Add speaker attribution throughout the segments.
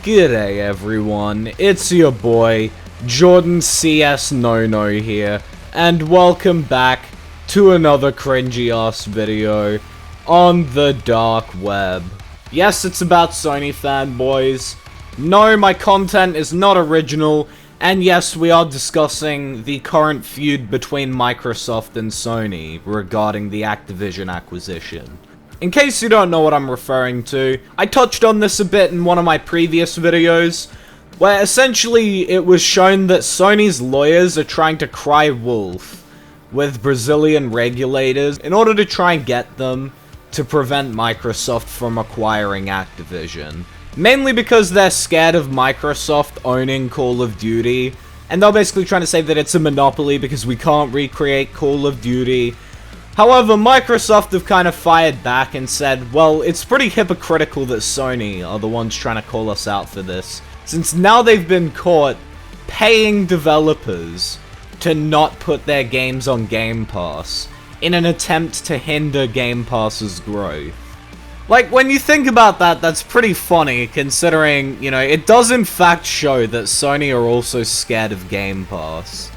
Speaker 1: G'day everyone, it's your boy, Jordan CS No here, and welcome back to another cringy ass video on the dark web. Yes, it's about Sony fanboys. No, my content is not original, and yes, we are discussing the current feud between Microsoft and Sony regarding the Activision acquisition. In case you don't know what I'm referring to, I touched on this a bit in one of my previous videos, where essentially it was shown that Sony's lawyers are trying to cry wolf with Brazilian regulators in order to try and get them to prevent Microsoft from acquiring Activision. Mainly because they're scared of Microsoft owning Call of Duty, and they're basically trying to say that it's a monopoly because we can't recreate Call of Duty. However, Microsoft have kind of fired back and said, well, it's pretty hypocritical that Sony are the ones trying to call us out for this, since now they've been caught paying developers to not put their games on Gamepass in an attempt to hinder Gamepass's growth. Like, when you think about that, that's pretty funny, considering, you know, it does in fact show that Sony are also scared of Game Pass.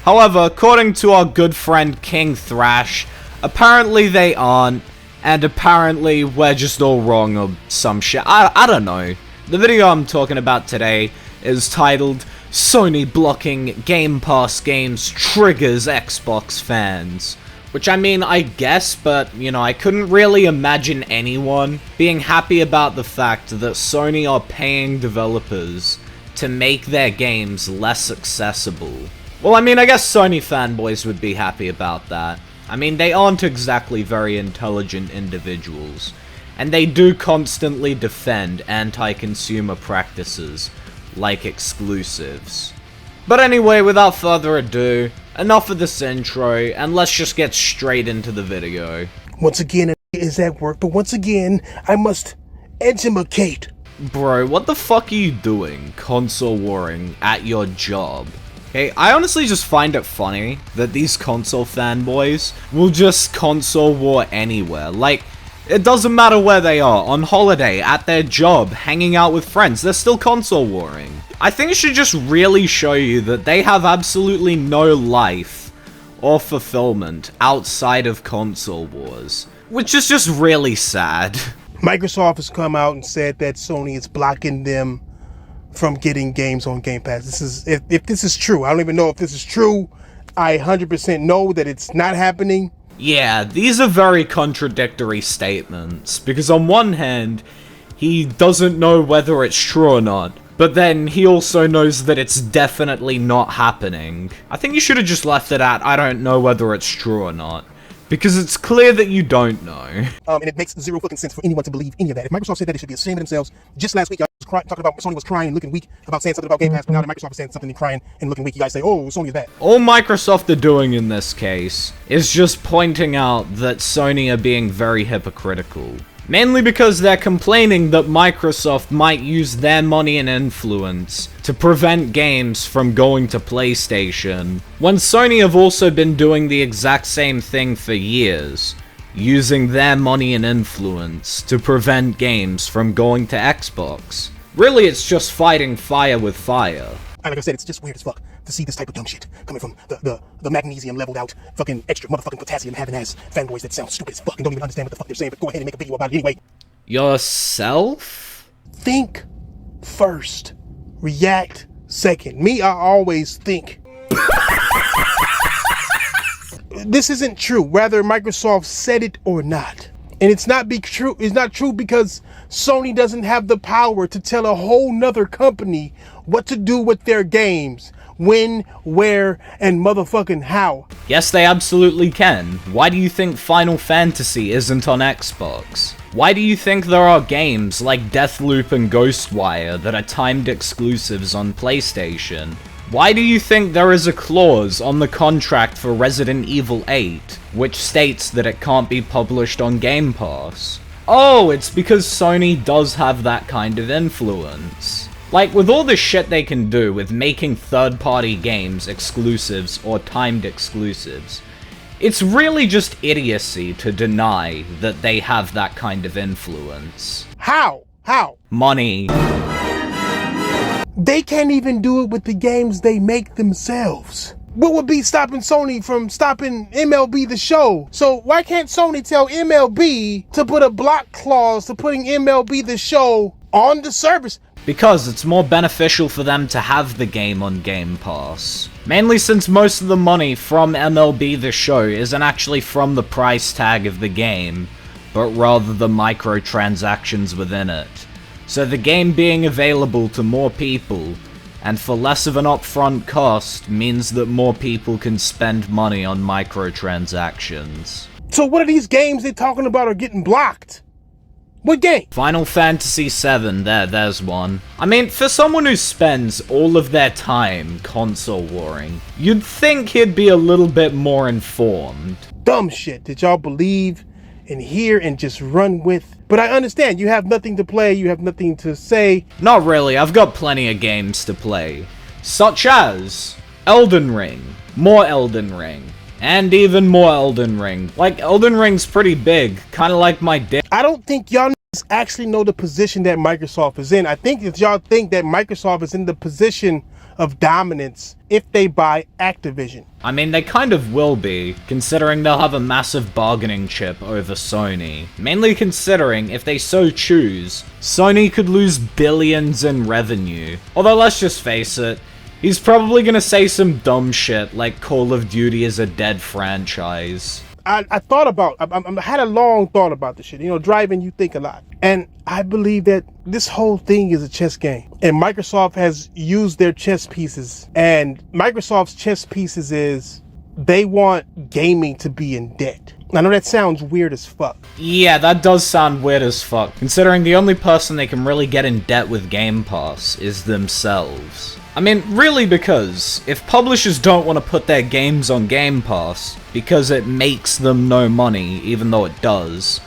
Speaker 1: However, according to our good friend Kingthrash, apparently they aren't, and apparently we're just all wrong or some shit. I don't know. The video I'm talking about today is titled, Sony Blocking Game Pass Games Triggers Xbox Fans. Which, I mean, I guess, but, you know, I couldn't really imagine anyone being happy about the fact that Sony are paying developers to make their games less accessible. Well, I mean, I guess Sony fanboys would be happy about that. I mean, they aren't exactly very intelligent individuals, and they do constantly defend anti-consumer practices, like exclusives. But anyway, without further ado, enough of this intro, and let's just get straight into the video.
Speaker 2: Once again, it is at work, but once again, I must edumacate.
Speaker 1: Bro, what the fuck are you doing, console warring at your job? Okay, I honestly just find it funny that these console fanboys will just console war anywhere. Like, it doesn't matter where they are, on holiday, at their job, hanging out with friends, they're still console warring. I think it should just really show you that they have absolutely no life or fulfillment outside of console wars, which is just really sad.
Speaker 2: Microsoft has come out and said that Sony is blocking them from getting games on Game Pass. This is, if this is true, I don't even know if this is true. I 100% know that it's not happening.
Speaker 1: Yeah, these are very contradictory statements, because on one hand, he doesn't know whether it's true or not, but then he also knows that it's definitely not happening. I think you should have just left it at, I don't know whether it's true or not, because it's clear that you don't know.
Speaker 2: And it makes zero fucking sense for anyone to believe any of that. If Microsoft said that, they should be ashamed of themselves. Just last week, I was talking about Sony was crying and looking weak about saying something about Game Pass, but now that Microsoft is saying something and crying and looking weak, you guys say, oh, Sony is bad.
Speaker 1: All Microsoft are doing in this case is just pointing out that Sony are being very hypocritical. Mainly because they're complaining that Microsoft might use their money and influence to prevent games from going to PlayStation, when Sony have also been doing the exact same thing for years, using their money and influence to prevent games from going to Xbox. Really, it's just fighting fire with fire.
Speaker 2: And like I said, it's just weird as fuck to see this type of dumb shit coming from the magnesium leveled out fucking extra motherfucking potassium having ass fanboys that sound stupid as fuck and don't even understand what the fuck they're saying, but go ahead and make a video about it anyway.
Speaker 1: Yourself?
Speaker 2: Think first, react second. Me, I always think. This isn't true, whether Microsoft said it or not. And it's not true because Sony doesn't have the power to tell a whole nother company what to do with their games, when, where, and motherfucking how.
Speaker 1: Yes, they absolutely can. Why do you think Final Fantasy isn't on Xbox? Why do you think there are games like Deathloop and Ghostwire that are timed exclusives on PlayStation? Why do you think there is a clause on the contract for Resident Evil 8, which states that it can't be published on Game Pass? Oh, it's because Sony does have that kind of influence. Like, with all the shit they can do with making third-party games exclusives or timed exclusives, it's really just idiocy to deny that they have that kind of influence.
Speaker 2: How?
Speaker 1: Money.
Speaker 2: They can't even do it with the games they make themselves. What would be stopping Sony from stopping MLB The Show? So why can't Sony tell MLB to put a block clause to putting MLB The Show on the service?
Speaker 1: Because it's more beneficial for them to have the game on Game Pass. Mainly since most of the money from MLB The Show isn't actually from the price tag of the game, but rather the microtransactions within it. So the game being available to more people, and for less of an upfront cost, means that more people can spend money on microtransactions.
Speaker 2: So what are these games they're talking about are getting blocked? What game?
Speaker 1: Final Fantasy VII, there's one. I mean, for someone who spends all of their time console warring, you'd think he'd be a little bit more informed.
Speaker 2: Dumb shit that y'all believe and hear and just run with. But I understand, you have nothing to play, you have nothing to say.
Speaker 1: Not really, I've got plenty of games to play. Such as Elden Ring, more Elden Ring, and even more Elden Ring. Like, Elden Ring's pretty big, kinda like my dick.
Speaker 2: I don't think y'all actually know the position that Microsoft is in. I think if y'all think that Microsoft is in the position of dominance if they buy Activision.
Speaker 1: I mean, they kind of will be, considering they'll have a massive bargaining chip over Sony. Mainly considering, if they so choose, Sony could lose billions in revenue. Although, let's just face it, he's probably gonna say some dumb shit like Call of Duty is a dead franchise.
Speaker 2: I thought about, I had a long thought about this shit. You know, driving, you think a lot. And I believe that this whole thing is a chess game. And Microsoft has used their chess pieces. And Microsoft's chess pieces is they want gaming to be in debt. I know that sounds weird as fuck.
Speaker 1: Yeah, that does sound weird as fuck, considering the only person they can really get in debt with Game Pass is themselves. I mean, really, because if publishers don't want to put their games on Game Pass because it makes them no money, even though it does,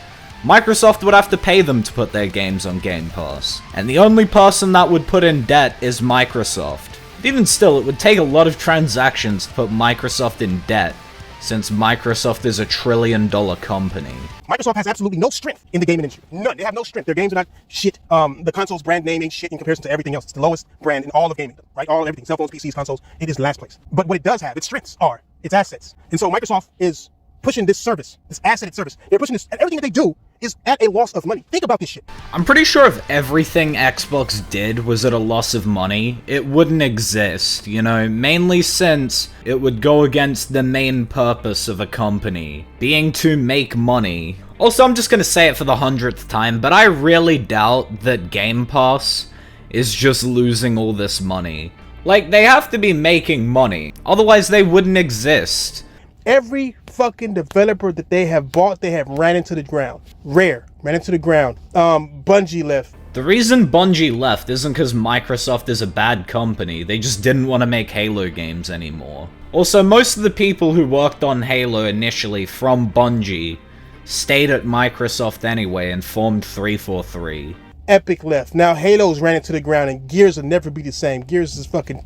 Speaker 1: Microsoft would have to pay them to put their games on Game Pass. And the only person that would put in debt is Microsoft. But even still, it would take a lot of transactions to put Microsoft in debt, since Microsoft is $1 trillion company.
Speaker 2: Microsoft has absolutely no strength in the gaming industry. None. They have no strength. Their games are not shit. The console's brand name ain't shit in comparison to everything else. It's the lowest brand in all of gaming, right? Everything. Cell phones, PCs, consoles. It is the last place. But what it does have, its strengths are its assets. And so Microsoft is pushing this service, this asset service. They're pushing this, and everything that they do is at a loss of money. Think about this shit.
Speaker 1: I'm pretty sure if everything Xbox did was at a loss of money, it wouldn't exist, you know, mainly since it would go against the main purpose of a company, being to make money. Also, I'm just gonna say it for the 100th time, but I really doubt that Game Pass is just losing all this money. Like, they have to be making money, otherwise they wouldn't exist.
Speaker 2: Every fucking developer that they have bought, they have ran into the ground. Rare, ran into the ground. Bungie left.
Speaker 1: The reason Bungie left isn't because Microsoft is a bad company, they just didn't want to make Halo games anymore. Also, most of the people who worked on Halo initially from Bungie stayed at Microsoft anyway and formed 343.
Speaker 2: Epic left. Now Halo's ran into the ground and Gears will never be the same. Gears is fucking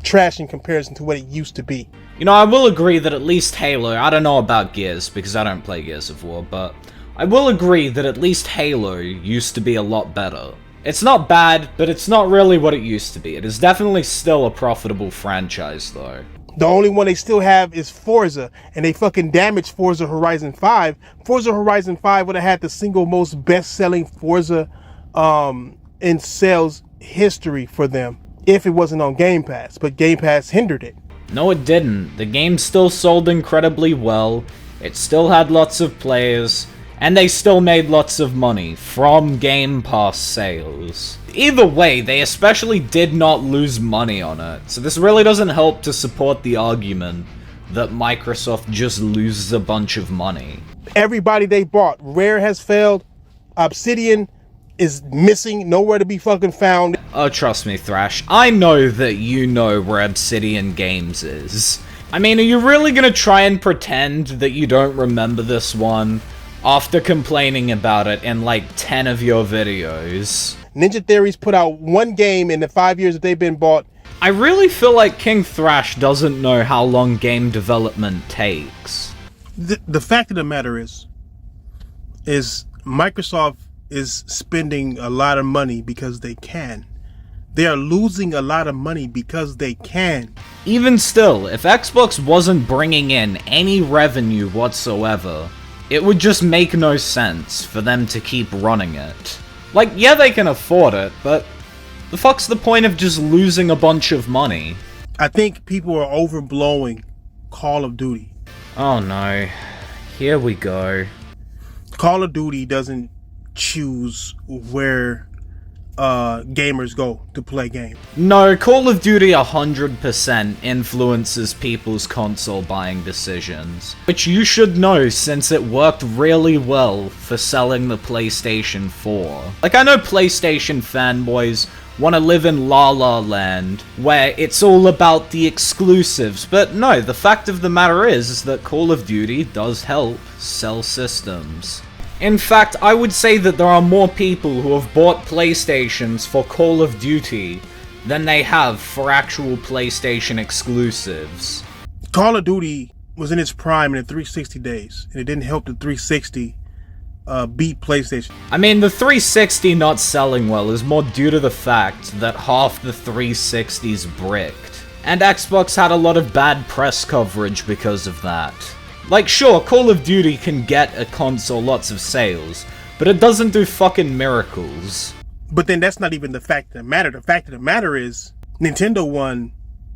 Speaker 2: trash in comparison to what it used to be.
Speaker 1: You know, I will agree that at least Halo, I don't know about Gears because I don't play Gears of War, but I will agree that at least Halo used to be a lot better. It's not bad, but it's not really what it used to be. It is definitely still a profitable franchise, though.
Speaker 2: The only one they still have is Forza, and they fucking damaged Forza Horizon 5. Forza Horizon 5 would have had the single most best-selling Forza in sales history for them if it wasn't on Game Pass, but Game Pass hindered it.
Speaker 1: No, it didn't. The game still sold incredibly well, it still had lots of players, and they still made lots of money from Game Pass sales. Either way, they especially did not lose money on it, so this really doesn't help to support the argument that Microsoft just loses a bunch of money.
Speaker 2: Everybody they bought, Rare has failed, Obsidian is missing, nowhere to be fucking found.
Speaker 1: Oh, trust me, Thrash, I know that you know where Obsidian Games is. I mean, are you really gonna try and pretend that you don't remember this one after complaining about it in like 10 of your videos?
Speaker 2: Ninja Theory's put out one game in the 5 years that they've been bought.
Speaker 1: I really feel like Kingthrash doesn't know how long game development takes.
Speaker 2: The fact of the matter is Microsoft is spending a lot of money because they can. They are losing a lot of money because they can.
Speaker 1: Even still, if Xbox wasn't bringing in any revenue whatsoever, it would just make no sense for them to keep running it. Like, yeah, they can afford it, but the fuck's the point of just losing a bunch of money?
Speaker 2: I think people are overblowing Call of Duty.
Speaker 1: Oh no. Here we go.
Speaker 2: Call of Duty doesn't choose where gamers go to play games.
Speaker 1: No, Call of Duty 100% influences people's console buying decisions, which you should know since it worked really well for selling the PlayStation 4. Like, I know PlayStation fanboys want to live in La La Land, where it's all about the exclusives, but no, the fact of the matter is that Call of Duty does help sell systems. In fact, I would say that there are more people who have bought PlayStations for Call of Duty than they have for actual PlayStation exclusives.
Speaker 2: Call of Duty was in its prime in the 360 days, and it didn't help the 360 beat PlayStation.
Speaker 1: I mean, the 360 not selling well is more due to the fact that half the 360's bricked, and Xbox had a lot of bad press coverage because of that. Like, sure, Call of Duty can get a console lots of sales, but it doesn't do fucking miracles.
Speaker 2: But then that's not even the fact of the matter. The fact of the matter is, Nintendo won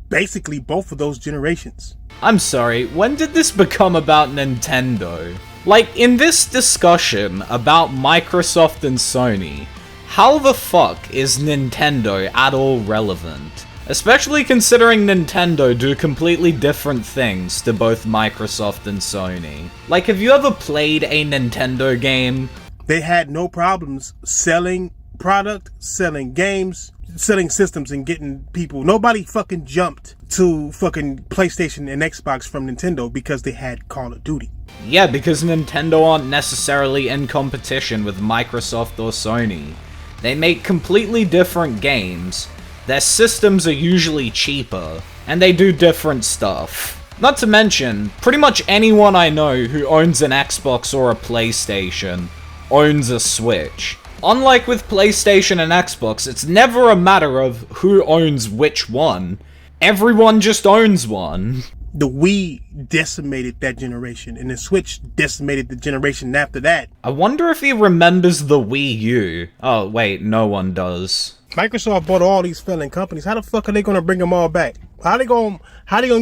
Speaker 2: basically both of those generations.
Speaker 1: I'm sorry, when did this become about Nintendo? Like, in this discussion about Microsoft and Sony, how the fuck is Nintendo at all relevant? Especially considering Nintendo do completely different things to both Microsoft and Sony. Like, have you ever played a Nintendo game?
Speaker 2: They had no problems selling product, selling games, selling systems, and getting people. Nobody fucking jumped to fucking PlayStation and Xbox from Nintendo because they had Call of Duty.
Speaker 1: Yeah, because Nintendo aren't necessarily in competition with Microsoft or Sony. They make completely different games. Their systems are usually cheaper, and they do different stuff. Not to mention, pretty much anyone I know who owns an Xbox or a PlayStation owns a Switch. Unlike with PlayStation and Xbox, it's never a matter of who owns which one. Everyone just owns one.
Speaker 2: The Wii decimated that generation, and the Switch decimated the generation after that.
Speaker 1: I wonder if he remembers the Wii U. Oh, wait, no one does.
Speaker 2: Microsoft bought all these failing companies. How the fuck are they gonna bring them all back? How they gonna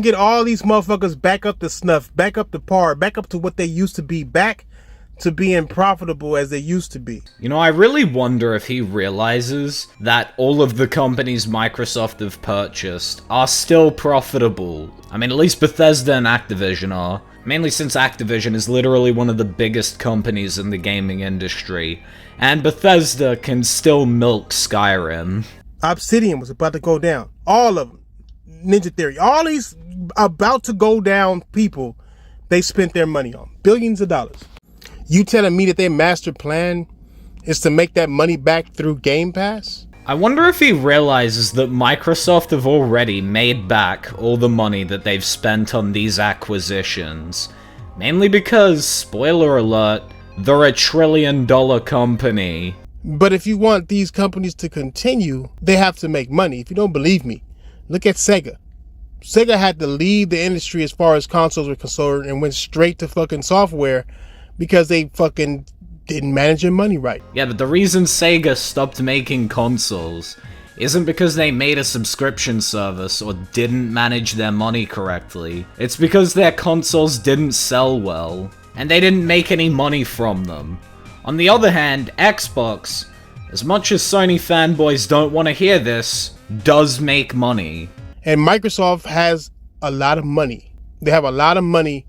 Speaker 2: get all these motherfuckers back up to snuff, back up to par, back up to what they used to be, back to being profitable as they used to be?
Speaker 1: You know, I really wonder if he realizes that all of the companies Microsoft have purchased are still profitable. I mean, at least Bethesda and Activision are. Mainly since Activision is literally one of the biggest companies in the gaming industry, and Bethesda can still milk Skyrim.
Speaker 2: Obsidian was about to go down. All of them. Ninja Theory. All these about to go down people, they spent their money on. Billions of dollars. You telling me that their master plan is to make that money back through Gamepass?
Speaker 1: I wonder if he realizes that Microsoft have already made back all the money that they've spent on these acquisitions. Mainly because, spoiler alert, they're a $1 trillion company.
Speaker 2: But if you want these companies to continue, they have to make money. If you don't believe me, look at Sega. Sega had to leave the industry as far as consoles were concerned and went straight to fucking software because they fucking didn't manage their money right.
Speaker 1: Yeah, but the reason Sega stopped making consoles isn't because they made a subscription service or didn't manage their money correctly. It's because their consoles didn't sell well, and they didn't make any money from them. On the other hand, Xbox, as much as Sony fanboys don't want to hear this, does make money.
Speaker 2: And Microsoft has a lot of money. They have a lot of money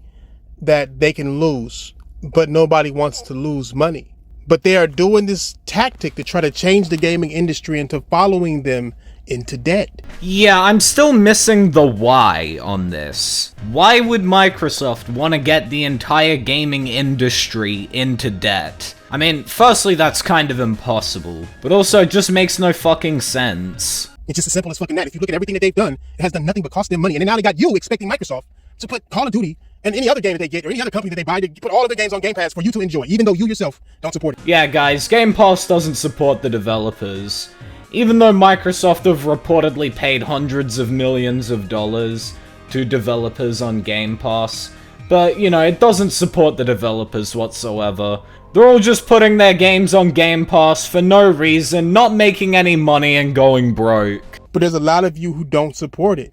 Speaker 2: that they can lose, but nobody wants to lose money. But they are doing this tactic to try to change the gaming industry into following them into debt.
Speaker 1: Yeah, I'm still missing the why on this. Why would Microsoft want to get the entire gaming industry into debt? I mean, firstly, that's kind of impossible, but also it just makes no fucking sense.
Speaker 2: It's just as simple as fucking that. If you look at everything that they've done, it has done nothing but cost them money. And then now they got you expecting Microsoft to put Call of Duty and any other game that they get, or any other company that they buy, to put all of their games on Game Pass for you to enjoy, even though you yourself don't support it.
Speaker 1: Yeah, guys, Game Pass doesn't support the developers. Even though Microsoft have reportedly paid hundreds of millions of dollars to developers on Game Pass, but, you know, it doesn't support the developers whatsoever. They're all just putting their games on Game Pass for no reason, not making any money and going broke.
Speaker 2: But there's a lot of you who don't support it.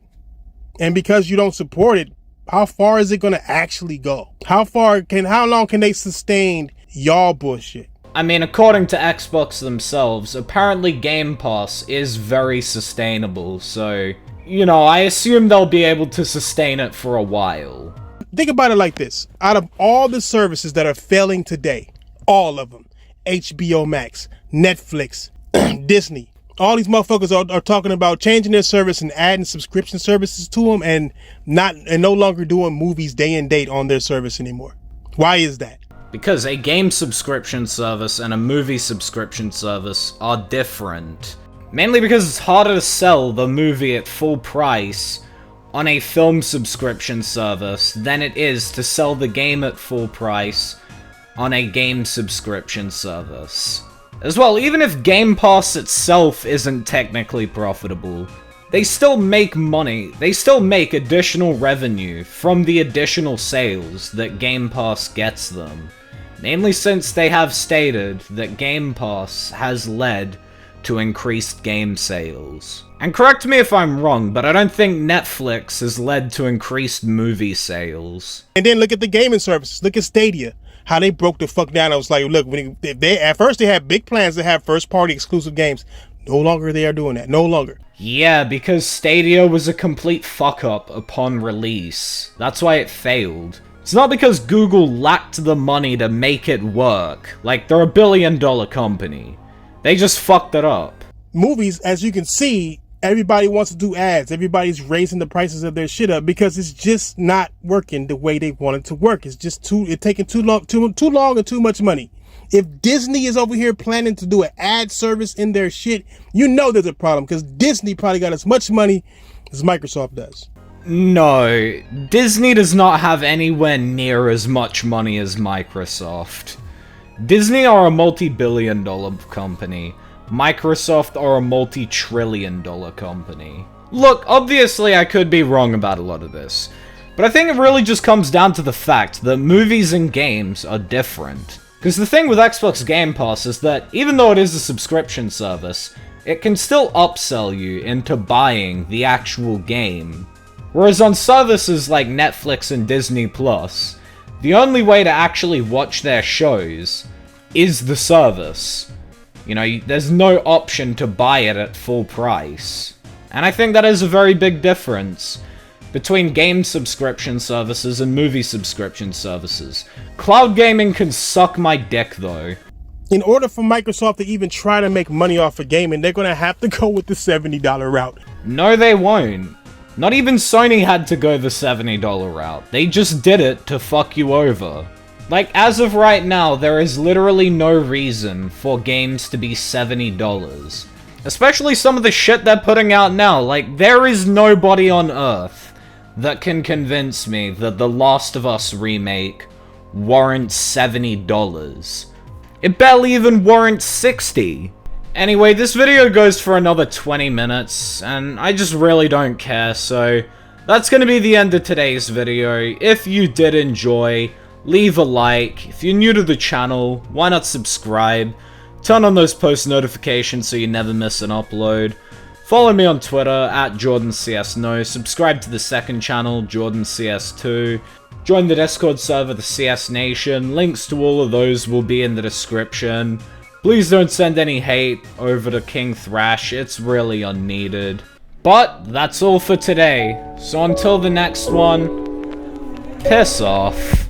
Speaker 2: And because you don't support it, how far is it going to actually go? How long can they sustain y'all bullshit?
Speaker 1: I mean, according to Xbox themselves, apparently Game Pass is very sustainable, so, you know, I assume they'll be able to sustain it for a while.
Speaker 2: Think about it like this. Out of all the services that are failing today, all of them, HBO Max, Netflix, Disney, all these motherfuckers are talking about changing their service and adding subscription services to them and no longer doing movies day and date on their service anymore. Why is that?
Speaker 1: Because a game subscription service and a movie subscription service are different. Mainly because it's harder to sell the movie at full price on a film subscription service than it is to sell the game at full price on a game subscription service. As well, even if Game Pass itself isn't technically profitable, they still make money, they still make additional revenue from the additional sales that Game Pass gets them. Mainly since they have stated that Game Pass has led to increased game sales. And correct me if I'm wrong, but I don't think Netflix has led to increased movie sales.
Speaker 2: And then look at the gaming services. Look at Stadia. How they broke the fuck down. I was like, look, at first they had big plans to have first-party exclusive games. No longer they are doing that. No longer.
Speaker 1: Yeah, because Stadia was a complete fuck-up upon release. That's why it failed. It's not because Google lacked the money to make it work. Like, they're a billion-dollar company. They just fucked it up.
Speaker 2: Movies, as you can see, everybody wants to do ads. Everybody's raising the prices of their shit up because it's just not working the way they want it to work. It's just taking too long and too much money. If Disney is over here planning to do an ad service in their shit, you know there's a problem because Disney probably got as much money as Microsoft does.
Speaker 1: No, Disney does not have anywhere near as much money as Microsoft. Disney are a multi-billion-dollar company. Microsoft are a multi-trillion-dollar company. Look, obviously I could be wrong about a lot of this, but I think it really just comes down to the fact that movies and games are different. Because the thing with Xbox Game Pass is that, even though it is a subscription service, it can still upsell you into buying the actual game. Whereas on services like Netflix and Disney+, the only way to actually watch their shows is the service. You know, there's no option to buy it at full price. And I think that is a very big difference between game subscription services and movie subscription services. Cloud gaming can suck my dick, though.
Speaker 2: In order for Microsoft to even try to make money off of gaming, they're going to have to go with the $70 route.
Speaker 1: No, they won't. Not even Sony had to go the $70 route. They just did it to fuck you over. Like, as of right now, there is literally no reason for games to be $70. Especially some of the shit they're putting out now. Like, there is nobody on Earth that can convince me that The Last of Us remake warrants $70. It barely even warrants $60. Anyway, this video goes for another 20 minutes, and I just really don't care, so that's gonna be the end of today's video. If you did enjoy, leave a like. If you're new to the channel, why not subscribe? Turn on those post notifications so you never miss an upload. Follow me on Twitter, @JordanCSNo. Subscribe to the second channel, JordanCS2. Join the Discord server, the CS Nation. Links to all of those will be in the description. Please don't send any hate over to Kingthrash, it's really unneeded. But that's all for today, so until the next one, piss off.